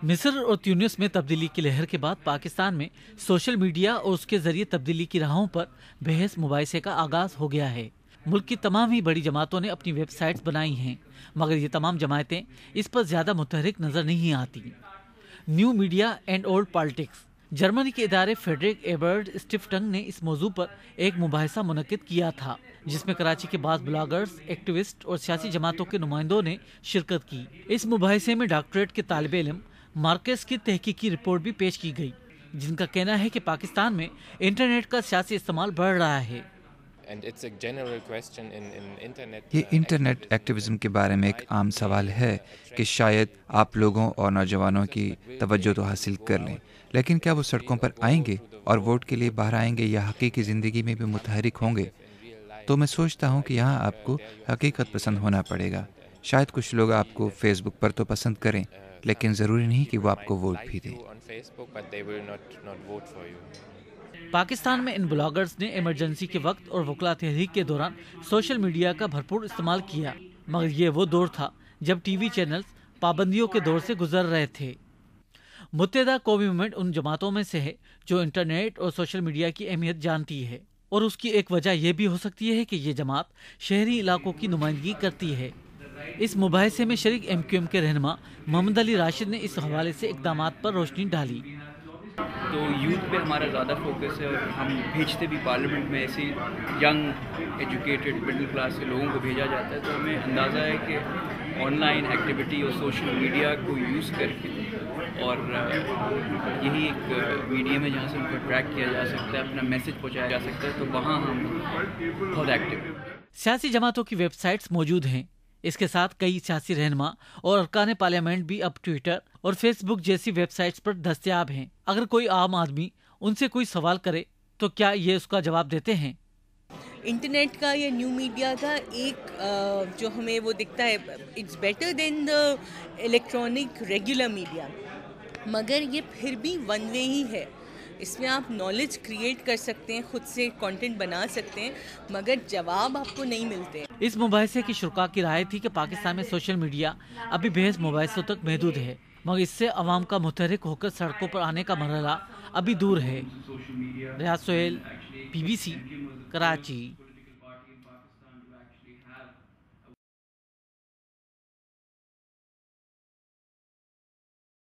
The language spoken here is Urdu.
مصر اور تیونس میں تبدیلی کی لہر کے بعد پاکستان میں سوشل میڈیا اور اس کے ذریعے تبدیلی کی راہوں پر بحث مباحثے کا آغاز ہو گیا ہے۔ ملک کی تمام ہی بڑی جماعتوں نے اپنی ویب سائٹس بنائی ہیں، مگر یہ تمام جماعتیں اس پر زیادہ متحرک نظر نہیں آتی۔ New media and old politics Germany کے ادارے فیڈرک ایبرٹ اسٹفٹنگ نے اس موضوع پر ایک مباحثہ منعقد کیا تھا، جس میں کراچی کے بعض بلاگرز، ایکٹیوسٹ اور سیاسی جماعتوں کے نمائندوں نے شرکت کی۔ اس مباحثے میں ڈاکٹریٹ کے طالب علم مارکس کی تحقیقی رپورٹ بھی پیش کی گئی، جن کا کہنا ہے کہ پاکستان میں انٹرنیٹ کا سیاسی استعمال بڑھ رہا ہے۔ یہ انٹرنیٹ ایکٹیویزم کے بارے میں ایک عام سوال ہے کہ شاید آپ لوگوں اور نوجوانوں کی توجہ تو حاصل کر لیں، لیکن کیا وہ سڑکوں پر آئیں گے اور ووٹ کے لیے باہر آئیں گے یا حقیقی زندگی میں بھی متحرک ہوں گے؟ تو میں سوچتا ہوں کہ یہاں آپ کو حقیقت پسند ہونا پڑے گا۔ شاید کچھ لوگ آپ کو فیس بک پر تو پسند کریں، لیکن ضروری نہیں کہ وہ آپ کو ووٹ بھی دیں۔ پاکستان میں ان بلاگرز نے ایمرجنسی کے وقت اور وکلا تحریک کے دوران سوشل میڈیا کا بھرپور استعمال کیا، مگر یہ وہ دور تھا جب ٹی وی چینلز پابندیوں کے دور سے گزر رہے تھے۔ متحدہ قومی موومنٹ ان جماعتوں میں سے ہے جو انٹرنیٹ اور سوشل میڈیا کی اہمیت جانتی ہے، اور اس کی ایک وجہ یہ بھی ہو سکتی ہے کہ یہ جماعت شہری علاقوں کی نمائندگی کرتی ہے۔ اس مباحثے میں شریک ایم کیو ایم کے رہنما محمد علی راشد نے اس حوالے سے اقدامات پر روشنی ڈالی۔ تو یوتھ پہ ہمارا زیادہ فوکس ہے، اور ہم بھیجتے بھی پارلیمنٹ میں ایسی ینگ ایجوکیٹڈ مڈل کلاس کے لوگوں کو بھیجا جاتا ہے، تو ہمیں اندازہ ہے کہ آن لائن ایکٹیویٹی اور سوشل میڈیا کو یوز کر کے، اور یہی ایک میڈیم ہے جہاں سے ان کو ٹریک کیا جا سکتا ہے، اپنا میسج پہنچایا جا سکتا ہے، تو وہاں ہم بہت ایکٹیو ہیں۔ سیاسی جماعتوں کی ویب سائٹس موجود ہیں۔ اس کے ساتھ کئی سیاسی رہنما اور ارکان پارلیمنٹ بھی اب ٹویٹر اور فیس بک جیسی ویب سائٹس پر دستیاب ہیں۔ اگر کوئی عام آدمی ان سے کوئی سوال کرے تو کیا یہ اس کا جواب دیتے ہیں؟ انٹرنیٹ کا یا نیو میڈیا کا ایک جو ہمیں وہ دکھتا ہے، it's better than the electronic regular media, مگر یہ پھر بھی ون وے ہی ہے۔ اس میں آپ نالج کریٹ کر سکتے ہیں، خود سے کنٹینٹ بنا سکتے ہیں، مگر جواب آپ کو نہیں ملتے۔ اس مباحثے کی شرکاء کی رائے تھی کہ پاکستان میں سوشل میڈیا ابھی بحث مباحثوں تک محدود ہے، مگر اس سے عوام کا متحرک ہو کر سڑکوں پر آنے کا مرحلہ ابھی دور ہے۔ ریاض سہیل، BBC، کراچی۔